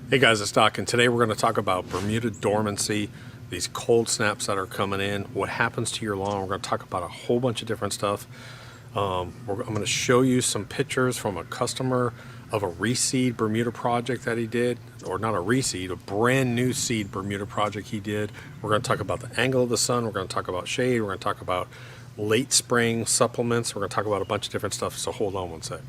Hey guys, it's Doc, and today we're going to talk about Bermuda dormancy, these cold snaps that are coming in, what happens to your lawn. We're going to talk about a whole bunch of different stuff. I'm going to show you some pictures from a customer of a reseed Bermuda project that he did, or not a reseed, a brand new seed Bermuda project he did. We're going to talk about the angle of the sun. We're going to talk about shade. We're going to talk about late spring supplements. We're going to talk about a bunch of different stuff, so hold on one sec.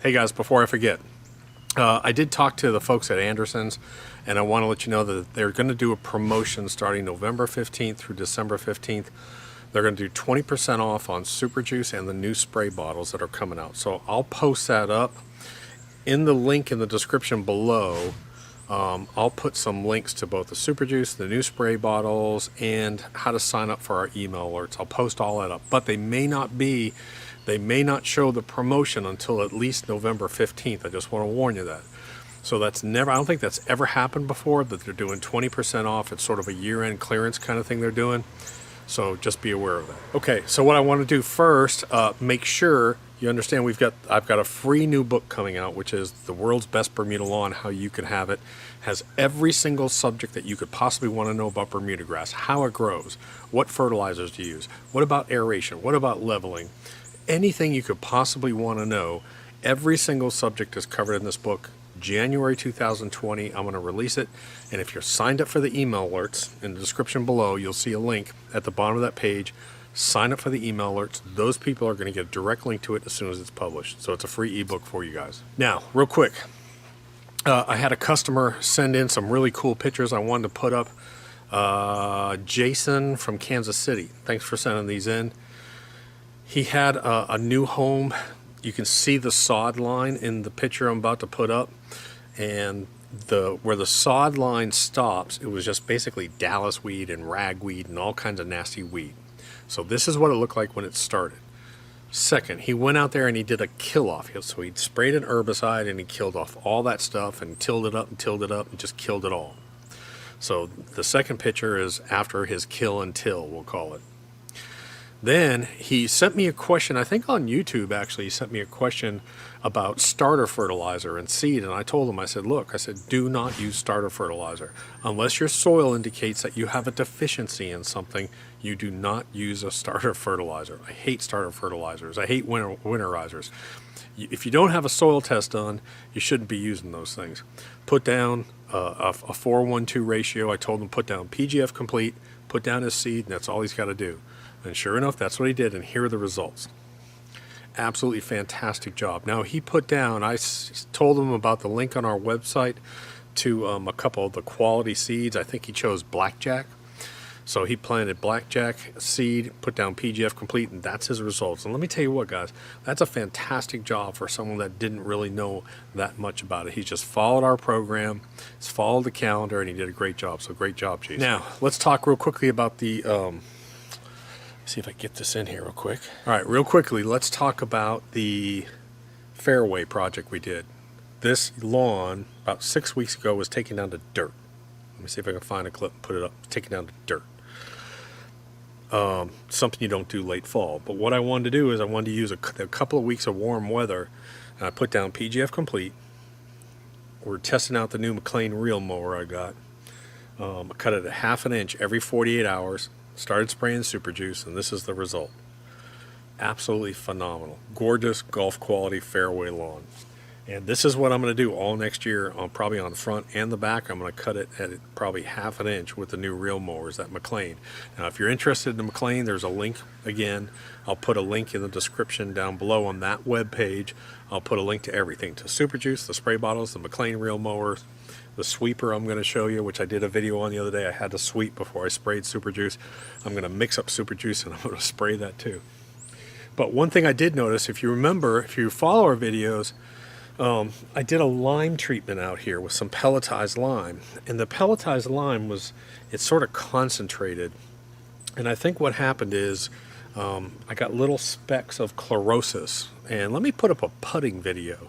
Hey guys, before I forget, I did talk to the folks at Anderson's, and I want to let you know that they're going to do a promotion starting November 15th through December 15th. They're going to do 20% off on Super Juice and the new spray bottles that are coming out. So I'll post that up in the link in the description below. I'll put some links to both the Super Juice, the new spray bottles, and how to sign up for our email alerts. I'll post all that up, but they may not show the promotion until at least November 15th. I just want to warn you that. So I don't think that's ever happened before, that they're doing 20% off. It's sort of a year-end clearance kind of thing they're doing. So just be aware of that. Okay, so what I want to do first, make sure you understand I've got a free new book coming out, which is The World's Best Bermuda Lawn, How You Can Have It. Has every single subject that you could possibly want to know about Bermuda grass, how it grows, what fertilizers to use, what about aeration, what about leveling, anything you could possibly want to know. Every single subject is covered in this book. January 2020, I'm going to release it. And if you're signed up for the email alerts, in the description below, you'll see a link at the bottom of that page. Sign up for the email alerts. Those people are going to get a direct link to it as soon as it's published. So it's a free ebook for you guys. Now, real quick, I had a customer send in some really cool pictures I wanted to put up. Jason from Kansas City, thanks for sending these in. He had a new home. You can see the sod line in the picture I'm about to put up, and where the sod line stops, it was just basically Dallas weed and ragweed and all kinds of nasty weed. So this is what it looked like when it started. Second, he went out there and he did a kill off. So he sprayed an herbicide and he killed off all that stuff and tilled it up and just killed it all. So the second picture is after his kill and till, we'll call it. Then he sent me a question, I think on YouTube actually, he sent me a question about starter fertilizer and seed. And I told him, I said, do not use starter fertilizer. Unless your soil indicates that you have a deficiency in something, you do not use a starter fertilizer. I hate starter fertilizers. I hate winterizers. If you don't have a soil test done, you shouldn't be using those things. Put down a 4:1:2 ratio. I told him put down PGF complete, put down his seed, and that's all he's got to do. And sure enough, that's what he did, and here are the results. Absolutely fantastic job. Now, he put down, I told him about the link on our website to a couple of the quality seeds. I think he chose Blackjack. So he planted Blackjack seed, put down PGF complete, and that's his results. And let me tell you what, guys, that's a fantastic job for someone that didn't really know that much about it. He just followed our program, he's followed the calendar, and he did a great job. So great job, Jason. Now, let's talk real quickly about the... see if I get this in here real quick. All right, real quickly, let's talk about the Fairway project we did. This lawn, about 6 weeks ago, was taken down to dirt. Let me see if I can find a clip and put it up. Taken down to dirt. Something you don't do late fall. But what I wanted to do is I wanted to use a couple of weeks of warm weather, and I put down PGF complete. We're testing out the new McLean reel mower I got. I cut it at 1/2 inch every 48 hours. Started spraying Super Juice, and this is the result. Absolutely phenomenal. Gorgeous golf quality fairway lawn. And this is what I'm going to do all next year, probably on the front and the back. I'm going to cut it at probably 1/2 inch with the new reel mowers, that McLean. Now, if you're interested in the McLean, there's a link again. I'll put a link in the description down below on that web page. I'll put a link to everything, to Super Juice, the spray bottles, the McLean reel mowers, the sweeper I'm going to show you, which I did a video on the other day. I had to sweep before I sprayed Super Juice. I'm going to mix up Super Juice and I'm going to spray that too. But one thing I did notice, if you remember, if you follow our videos, I did a lime treatment out here with some pelletized lime. And the pelletized lime it's sort of concentrated. And I think what happened is I got little specks of chlorosis. And let me put up a putting video.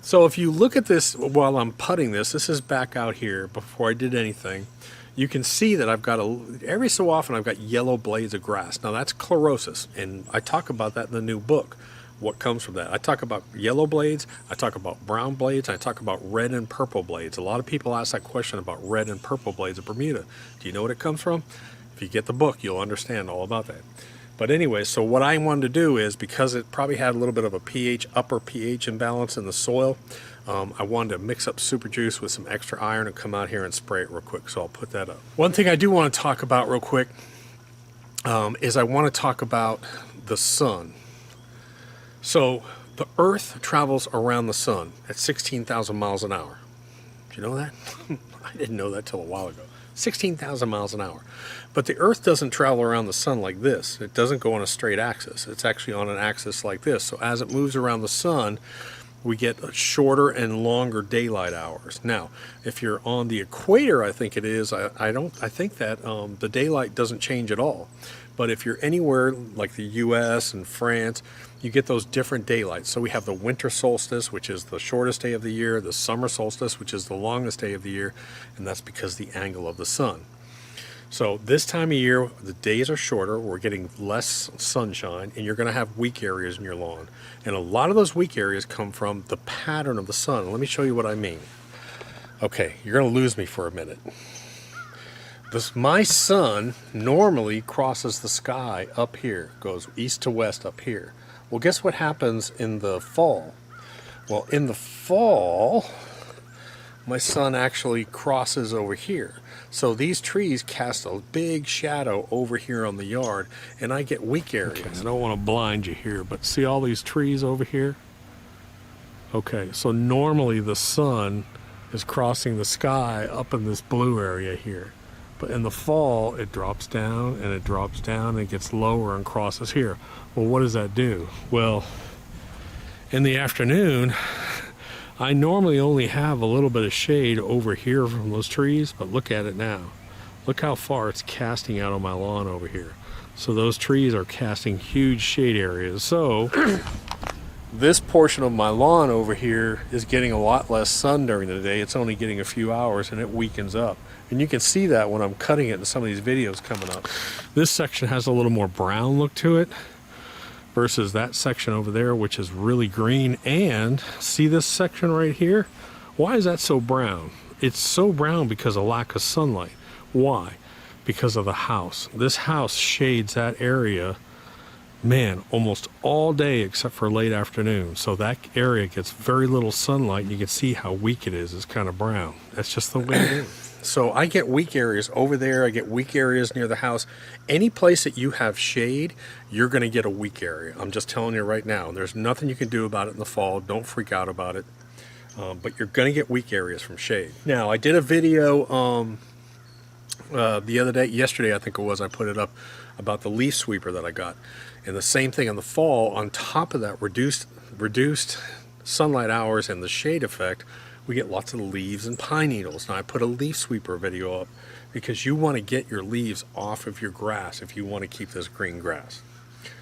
So if you look at this while I'm putting this is back out here before I did anything. you can see that I've got every so often I've got yellow blades of grass. Now that's chlorosis, and I talk about that in the new book. What comes from that? I talk about yellow blades, I talk about brown blades, I talk about red and purple blades. A lot of people ask that question about red and purple blades of Bermuda. Do you know what it comes from? If you get the book, you'll understand all about that. But anyway, so what I wanted to do is, because it probably had a little bit of a upper pH imbalance in the soil, I wanted to mix up super juice with some extra iron and come out here and spray it real quick. So I'll put that up. One thing I do want to talk about real quick is I want to talk about the sun. So the Earth travels around the sun at 16,000 miles an hour. Did you know that? I didn't know that till a while ago. 16,000 miles an hour. But the Earth doesn't travel around the sun like this. It doesn't go on a straight axis. It's actually on an axis like this. So as it moves around the sun, we get shorter and longer daylight hours. Now, if you're on the equator, I think it is, I think that the daylight doesn't change at all. But if you're anywhere like the US and France, you get those different daylights. So we have the winter solstice, which is the shortest day of the year, the summer solstice, which is the longest day of the year, and that's because the angle of the sun. So this time of year, the days are shorter, we're getting less sunshine, and you're going to have weak areas in your lawn. And a lot of those weak areas come from the pattern of the sun. Let me show you what I mean. Okay, you're going to lose me for a minute. My sun normally crosses the sky up here, goes east to west up here. Well, guess what happens in the fall? Well, in the fall, my sun actually crosses over here. So these trees cast a big shadow over here on the yard, and I get weak areas. Okay, I don't want to blind you here, but see all these trees over here? Okay, so normally the sun is crossing the sky up in this blue area here. But in the fall, it drops down and it drops down and it gets lower and crosses here. Well, what does that do? Well, in the afternoon, I normally only have a little bit of shade over here from those trees, but look at it now. Look how far it's casting out on my lawn over here. So those trees are casting huge shade areas. So this portion of my lawn over here is getting a lot less sun during the day. It's only getting a few hours and it weakens up. And you can see that when I'm cutting it in some of these videos coming up. This section has a little more brown look to it versus that section over there, which is really green. And see this section right here? Why is that so brown? It's so brown because of lack of sunlight. Why? Because of the house. This house shades that area, man, almost all day except for late afternoon. So that area gets very little sunlight. And you can see how weak it is. It's kind of brown. That's just the way it is. So I get weak areas over there. I get weak areas near the house. Any place that you have shade, you're going to get a weak area. I'm just telling you right now. There's nothing you can do about it in the fall. Don't freak out about it. But you're going to get weak areas from shade. Now, I did a video the other day, yesterday I think it was, I put it up about the leaf sweeper that I got. And the same thing in the fall, on top of that reduced sunlight hours and the shade effect, we get lots of leaves and pine needles. Now I put a leaf sweeper video up because you want to get your leaves off of your grass if you want to keep this green grass.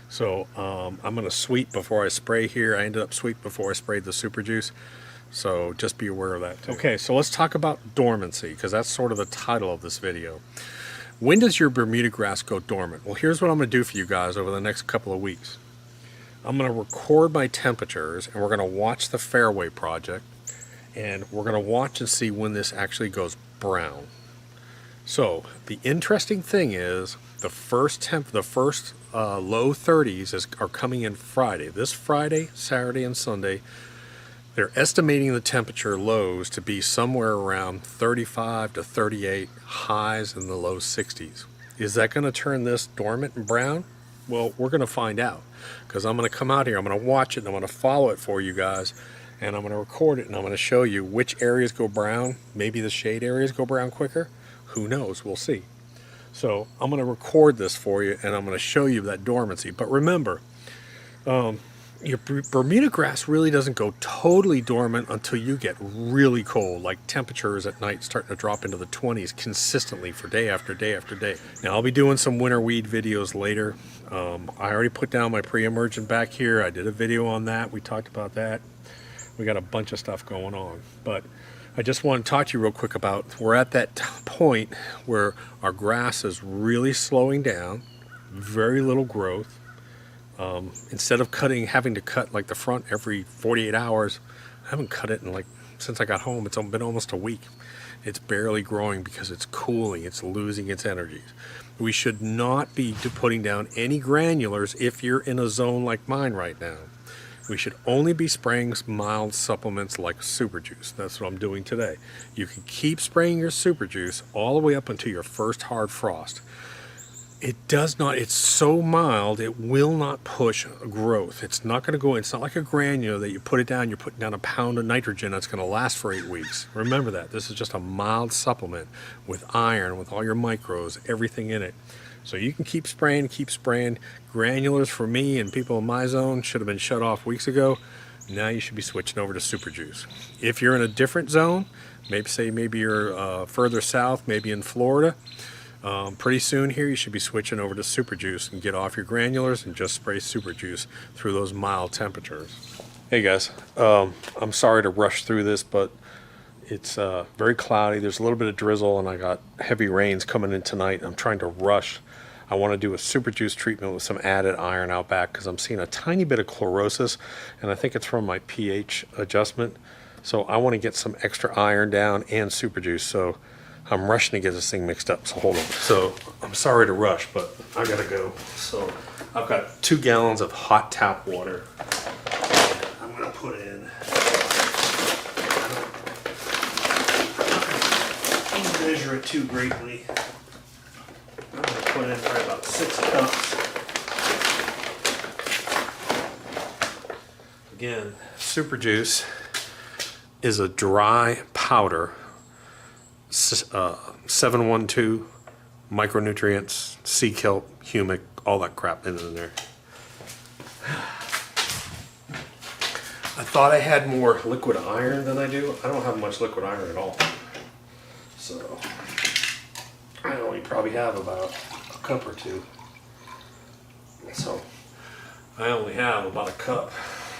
So I'm going to sweep before I spray here. I ended up sweep before I sprayed the super juice. So just be aware of that too. Okay, so let's talk about dormancy, because that's sort of the title of this video. When does your Bermuda grass go dormant? Well, here's what I'm going to do for you guys over the next couple of weeks. I'm going to record my temperatures, and we're going to watch the Fairway Project. And we're going to watch and see when this actually goes brown. So the interesting thing is the first low 30s are coming in Friday. This Friday, Saturday, and Sunday, they're estimating the temperature lows to be somewhere around 35 to 38, highs in the low 60s. Is that going to turn this dormant and brown? Well, we're going to find out, because I'm going to come out here, I'm going to watch it, and I'm going to follow it for you guys. And I'm going to record it, and I'm going to show you which areas go brown. Maybe the shade areas go brown quicker. Who knows? We'll see. So I'm going to record this for you, and I'm going to show you that dormancy. But remember, your Bermuda grass really doesn't go totally dormant until you get really cold, like temperatures at night starting to drop into the 20s consistently for day after day after day. Now, I'll be doing some winter weed videos later. I already put down my Preemergent back here. I did a video on that. We talked about that. We got a bunch of stuff going on. But I just want to talk to you real quick about, we're at that point where our grass is really slowing down, very little growth. Instead of having to cut like the front every 48 hours, I haven't cut it in since I got home. It's been almost a week. It's barely growing because it's cooling, it's losing its energies. We should not be putting down any granulars if you're in a zone like mine right now. We should only be spraying mild supplements like super juice. That's what I'm doing today. You can keep spraying your super juice all the way up until your first hard frost. It's so mild, it will not push growth. It's not going to go, it's not like a granule that you put it down, you're putting down a pound of nitrogen that's going to last for 8 weeks. Remember that. This is just a mild supplement with iron, with all your micros, everything in it. So you can keep spraying. Granulars for me and people in my zone should have been shut off weeks ago. Now you should be switching over to super juice. If you're in a different zone, maybe you're further south, maybe in Florida, pretty soon here you should be switching over to super juice and get off your granulars and just spray super juice through those mild temperatures. Hey guys, I'm sorry to rush through this, but it's very cloudy. There's a little bit of drizzle and I got heavy rains coming in tonight. I'm trying to rush. I want to do a super juice treatment with some added iron out back because I'm seeing a tiny bit of chlorosis, and I think it's from my pH adjustment. So I want to get some extra iron down and super juice. So I'm rushing to get this thing mixed up. So hold on. So I'm sorry to rush, but I gotta go. So I've got 2 gallons of hot tap water. I'm gonna put in. I don't measure it too greatly. I'm going to put in probably about 6 cups. Again, super juice is a dry powder, 712 micronutrients, sea kelp, humic, all that crap in there. I thought I had more liquid iron than I do. I don't have much liquid iron at all. So I only probably have about a cup or 2. So I only have about a cup.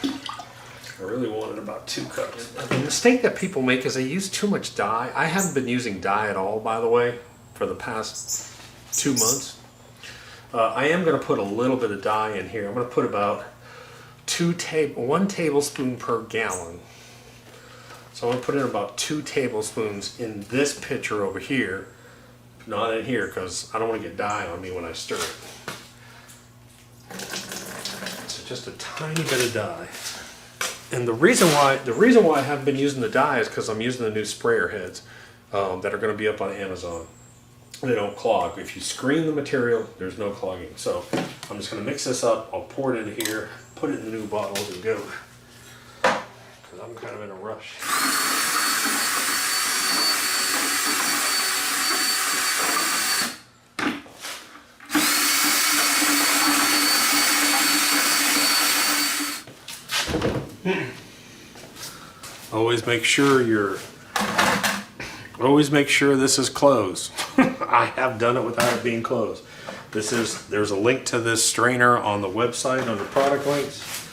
I really wanted about 2 cups. The mistake that people make is they use too much dye. I haven't been using dye at all, by the way, for the past 2 months. I am going to put a little bit of dye in here. I'm going to put about 1 tablespoon per gallon. So I'm going to put in about 2 tablespoons in this pitcher over here. Not in here because I don't want to get dye on me when I stir it. So just a tiny bit of dye. And the reason why I haven't been using the dye is because I'm using the new sprayer heads that are going to be up on Amazon. They don't clog. If you screen the material, there's no clogging. So I'm just going to mix this up. I'll pour it into here, put it in the new bottles, and go. Because I'm kind of in a rush. Always make sure this is closed. I have done it without it being closed. There's a link to this strainer on the website under product links.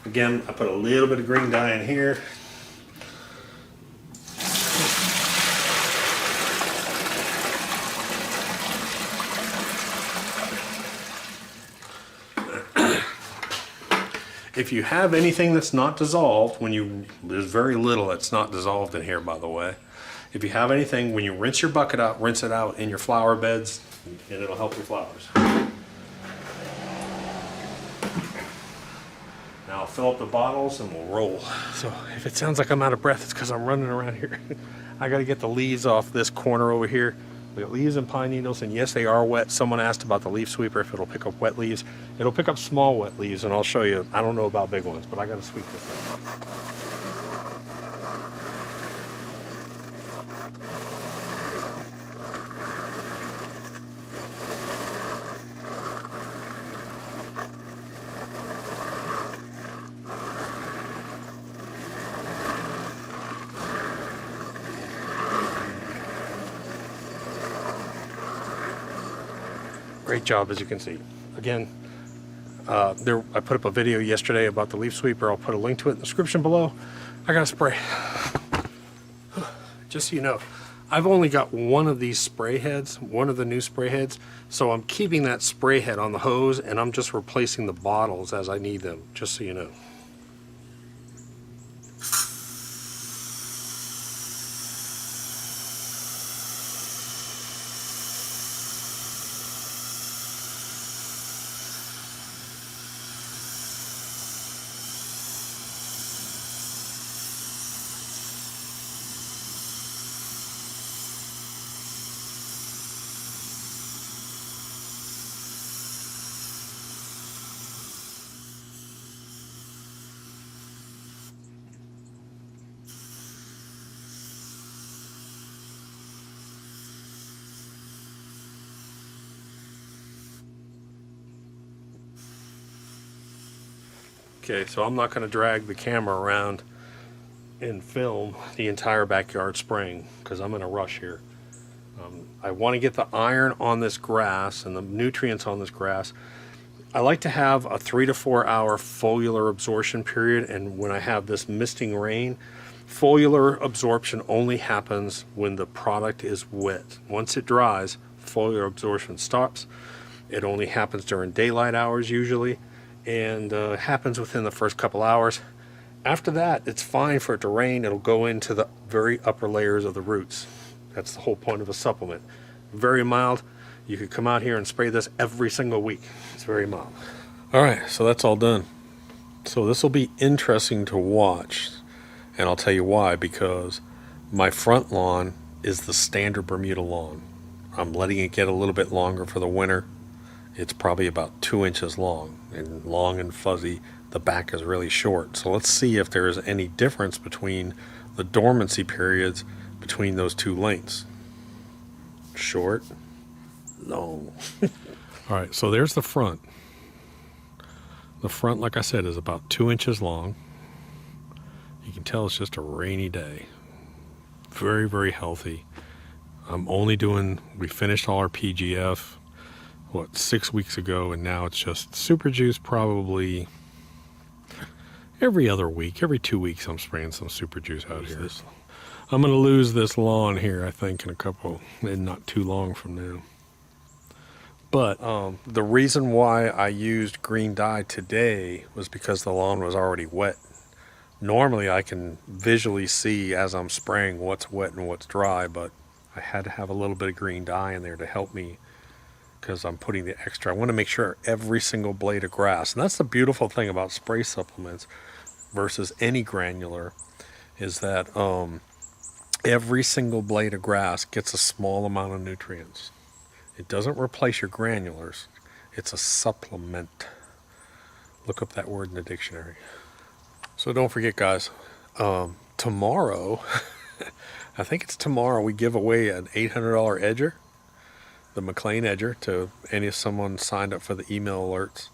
Again, I put a little bit of green dye in here. If you have anything that's not dissolved, there's very little that's not dissolved in here, by the way. If you have anything, when you rinse your bucket out, rinse it out in your flower beds, and it'll help your flowers. Now I'll fill up the bottles and we'll roll. So if it sounds like I'm out of breath, it's because I'm running around here. I got to get the leaves off this corner over here. We got leaves and pine needles, and yes, they are wet. Someone asked about the leaf sweeper, if it'll pick up wet leaves. It'll pick up small wet leaves, and I'll show you. I don't know about big ones, but I got to sweep this thing. Great job, as you can see. Again, I put up a video yesterday about the leaf sweeper. I'll put a link to it in the description below. I gotta spray. just so you know, I've only got one of these spray heads, one of the new spray heads, so I'm keeping that spray head on the hose and I'm just replacing the bottles as I need them, just so you know. Okay, so I'm not going to drag the camera around and film the entire backyard spraying because I'm in a rush here. I want to get the iron on this grass and the nutrients on this grass. I like to have a 3 to 4 hour foliar absorption period, and when I have this misting rain, foliar absorption only happens when the product is wet. Once it dries, foliar absorption stops. It only happens during daylight hours usually, and happens within the first couple hours. After that, it's fine for it to rain. It'll go into the very upper layers of the roots. That's the whole point of a supplement. Very mild. You could come out here and spray this every single week. It's very mild. All right, so that's all done. So this will be interesting to watch, and I'll tell you why, because my front lawn is the standard Bermuda lawn. I'm letting it get a little bit longer for the winter. It's probably about 2 inches long and fuzzy. The back is really short. So let's see if there is any difference between the dormancy periods between those two lengths. Short, long. All right, so there's the front. The front, like I said, is about 2 inches long. You can tell it's just a rainy day. Very, very healthy. We finished all our PGF, 6 weeks ago, and now it's just super juice probably every other week. Every 2 weeks I'm spraying some super juice out here. I'm going to lose this lawn here, I think, in not too long from now. But the reason why I used green dye today was because the lawn was already wet. Normally I can visually see as I'm spraying what's wet and what's dry, but I had to have a little bit of green dye in there to help me because I'm putting the extra. I want to make sure every single blade of grass, and that's the beautiful thing about spray supplements versus any granular, is that every single blade of grass gets a small amount of nutrients. It doesn't replace your granulars. It's a supplement. Look up that word in the dictionary. So don't forget, guys, tomorrow, I think it's tomorrow, we give away an $800 edger, the McLean edger, to someone signed up for the email alerts.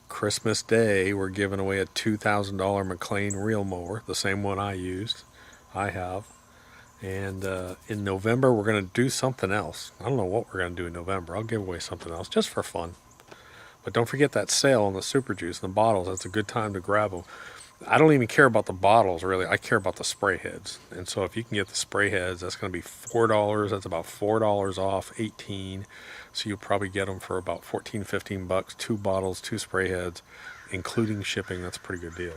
Christmas Day, we're giving away a $2,000 McLean reel mower, the same one I have. And in November, we're going to do something else. I don't know what we're going to do in November. I'll give away something else just for fun. But don't forget that sale on the super juice and the bottles. That's a good time to grab them. I don't even care about the bottles, really. I care about the spray heads. And so if you can get the spray heads, that's going to be $4. That's about $4 off 18. So you'll probably get them for about $14, $15. 2 bottles, 2 spray heads, including shipping. That's a pretty good deal.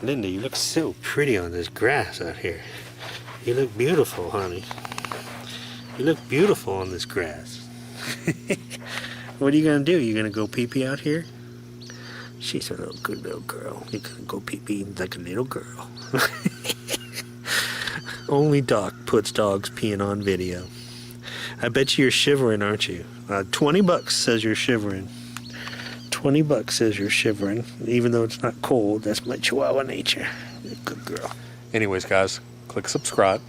Linda, you look so pretty on this grass out here. You look beautiful, honey. You look beautiful on this grass. What are you going to do? You going to go pee-pee out here? She's a good little girl. You're going to go pee-pee like a little girl. Only Doc puts dogs peeing on video. I bet you're shivering, aren't you? $20 says you're shivering. $20 says you're shivering, even though it's not cold. That's my Chihuahua nature. Good girl. Anyways, guys, click subscribe.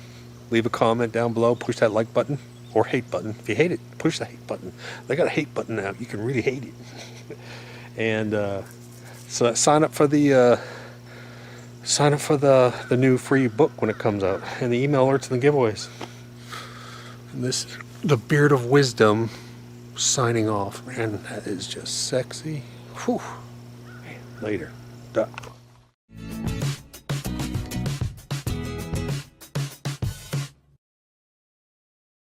Leave a comment down below. Push that like button or hate button. If you hate it, push the hate button. They got a hate button now. You can really hate it. And so sign up for the new free book when it comes out, and the email alerts and the giveaways. And this is the Beard of Wisdom signing off. Man, that is just sexy. Whew. Later. Duh.